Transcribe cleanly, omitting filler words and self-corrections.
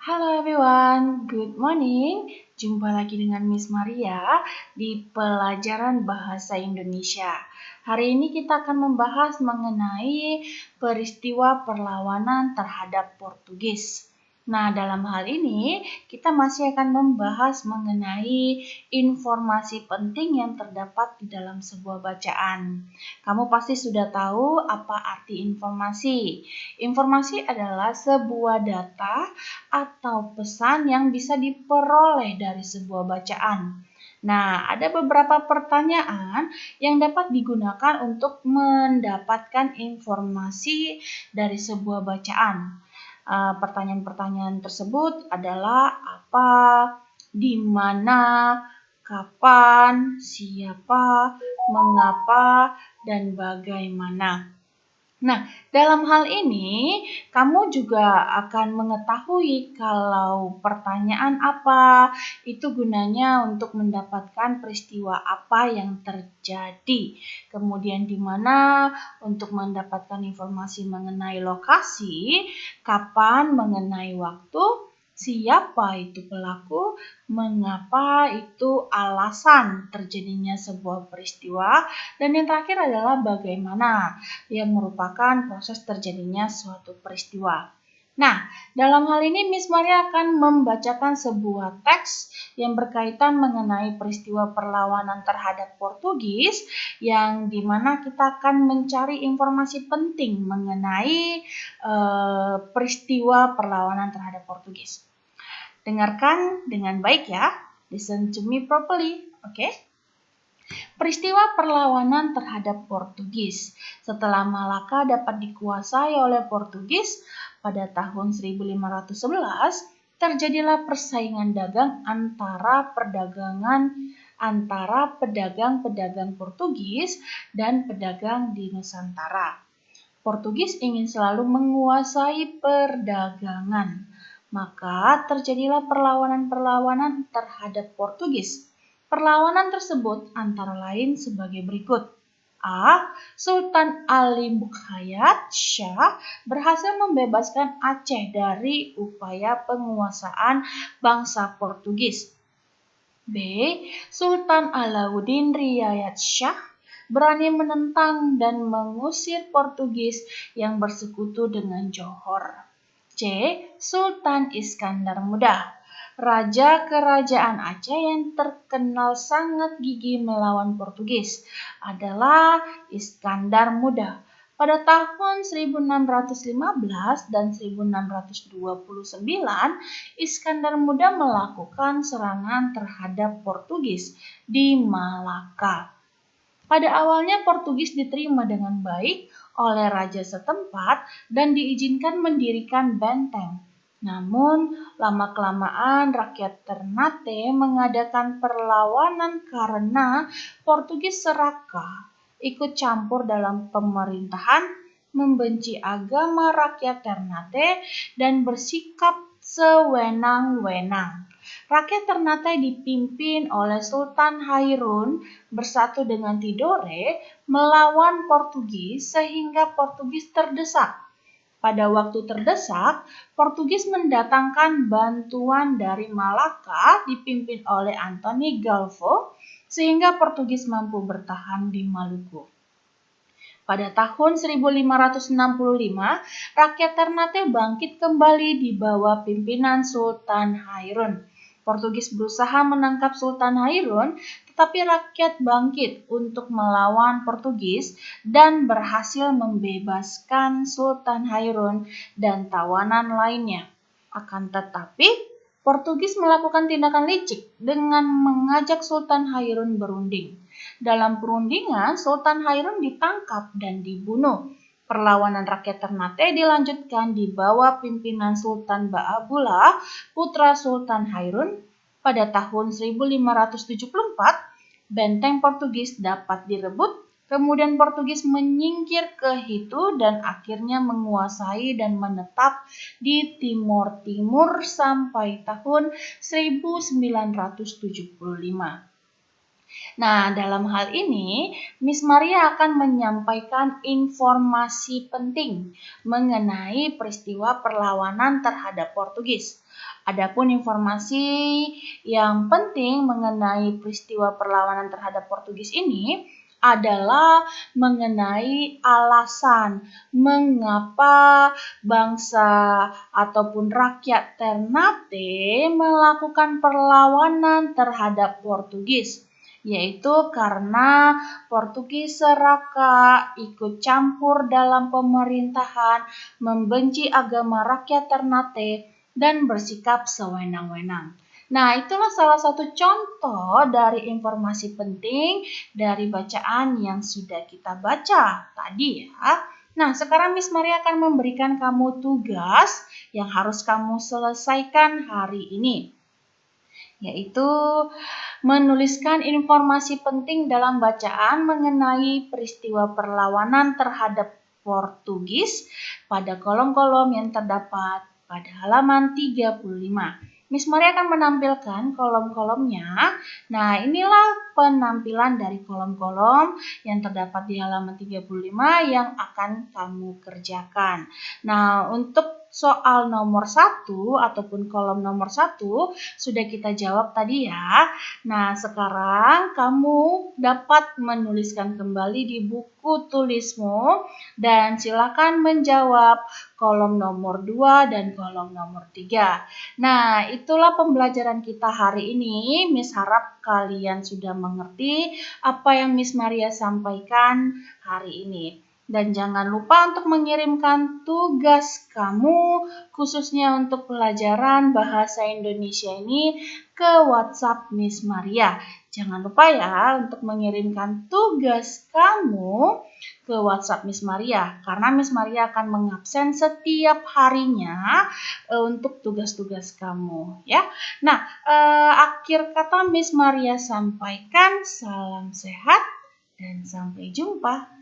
Halo everyone, good morning. Jumpa lagi dengan Miss Maria di pelajaran Bahasa Indonesia. Hari ini kita akan membahas mengenai peristiwa perlawanan terhadap Portugis. Nah, dalam hal ini kita masih akan membahas mengenai informasi penting yang terdapat di dalam sebuah bacaan. Kamu pasti sudah tahu apa arti informasi. Informasi adalah sebuah data atau pesan yang bisa diperoleh dari sebuah bacaan. Nah, ada beberapa pertanyaan yang dapat digunakan untuk mendapatkan informasi dari sebuah bacaan. Pertanyaan-pertanyaan tersebut adalah apa, di mana, kapan, siapa, mengapa, dan bagaimana. Nah, dalam hal ini kamu juga akan mengetahui kalau pertanyaan apa itu gunanya untuk mendapatkan peristiwa apa yang terjadi. Kemudian di mana untuk mendapatkan informasi mengenai lokasi, kapan mengenai waktu, siapa itu pelaku, mengapa itu alasan terjadinya sebuah peristiwa, dan yang terakhir adalah bagaimana yang merupakan proses terjadinya suatu peristiwa. Nah, dalam hal ini Miss Maria akan membacakan sebuah teks yang berkaitan mengenai peristiwa perlawanan terhadap Portugis yang dimana kita akan mencari informasi penting mengenai peristiwa perlawanan terhadap Portugis. Dengarkan dengan baik ya. Listen to me properly, oke? Peristiwa perlawanan terhadap Portugis. Setelah Malaka dapat dikuasai oleh Portugis pada tahun 1511, terjadilah persaingan dagang antara pedagang Portugis dan pedagang di Nusantara. Portugis ingin selalu menguasai perdagangan, maka terjadilah perlawanan-perlawanan terhadap Portugis. Perlawanan tersebut antara lain sebagai berikut. A. Sultan Ali Bukhayat Shah berhasil membebaskan Aceh dari upaya penguasaan bangsa Portugis. B. Sultan Alauddin Riayat Shah berani menentang dan mengusir Portugis yang bersekutu dengan Johor. C. Sultan Iskandar Muda, raja kerajaan Aceh yang terkenal sangat gigih melawan Portugis, adalah Iskandar Muda. Pada tahun 1615 dan 1629, Iskandar Muda melakukan serangan terhadap Portugis di Malaka. Pada awalnya Portugis diterima dengan baik oleh raja setempat dan diizinkan mendirikan benteng. Namun, lama-kelamaan rakyat Ternate mengadakan perlawanan karena Portugis serakah, ikut campur dalam pemerintahan, membenci agama rakyat Ternate, dan bersikap sewenang-wenang. Rakyat Ternate dipimpin oleh Sultan Hairun bersatu dengan Tidore melawan Portugis sehingga Portugis terdesak. Pada waktu terdesak, Portugis mendatangkan bantuan dari Malaka dipimpin oleh Antoni Galvo sehingga Portugis mampu bertahan di Maluku. Pada tahun 1565, rakyat Ternate bangkit kembali di bawah pimpinan Sultan Hairun. Portugis berusaha menangkap Sultan Hairun, tetapi rakyat bangkit untuk melawan Portugis dan berhasil membebaskan Sultan Hairun dan tawanan lainnya. Akan tetapi, Portugis melakukan tindakan licik dengan mengajak Sultan Hairun berunding. Dalam perundingan, Sultan Hairun ditangkap dan dibunuh. Perlawanan rakyat Ternate dilanjutkan di bawah pimpinan Sultan Ba'abullah, putra Sultan Hairun. Pada tahun 1574, benteng Portugis dapat direbut, kemudian Portugis menyingkir ke Hitu dan akhirnya menguasai dan menetap di Timor Timur sampai tahun 1975. Nah, dalam hal ini, Miss Maria akan menyampaikan informasi penting mengenai peristiwa perlawanan terhadap Portugis. Adapun informasi yang penting mengenai peristiwa perlawanan terhadap Portugis ini adalah mengenai alasan mengapa bangsa ataupun rakyat Ternate melakukan perlawanan terhadap Portugis, yaitu karena Portugis serakah, ikut campur dalam pemerintahan, membenci agama rakyat Ternate, dan bersikap sewenang-wenang. Nah, itulah salah satu contoh dari informasi penting dari bacaan yang sudah kita baca tadi ya. Nah, sekarang Miss Maria akan memberikan kamu tugas yang harus kamu selesaikan hari ini, yaitu menuliskan informasi penting dalam bacaan mengenai peristiwa perlawanan terhadap Portugis pada kolom-kolom yang terdapat pada halaman 35. Miss Maria akan menampilkan kolom-kolomnya. Nah, inilah penampilan dari kolom-kolom yang terdapat di halaman 35 yang akan kamu kerjakan. Nah, untuk soal nomor 1 ataupun kolom nomor 1 sudah kita jawab tadi ya. Nah, sekarang kamu dapat menuliskan kembali di buku tulismu dan silakan menjawab kolom nomor 2 dan kolom nomor 3. Nah, itulah pembelajaran kita hari ini. Miss harap kalian sudah mengerti apa yang Miss Maria sampaikan hari ini. Dan jangan lupa untuk mengirimkan tugas kamu khususnya untuk pelajaran bahasa Indonesia ini ke WhatsApp Miss Maria. Jangan lupa ya untuk mengirimkan tugas kamu ke WhatsApp Miss Maria karena Miss Maria akan mengabsen setiap harinya untuk tugas-tugas kamu ya. Nah, akhir kata Miss Maria sampaikan salam sehat dan sampai jumpa.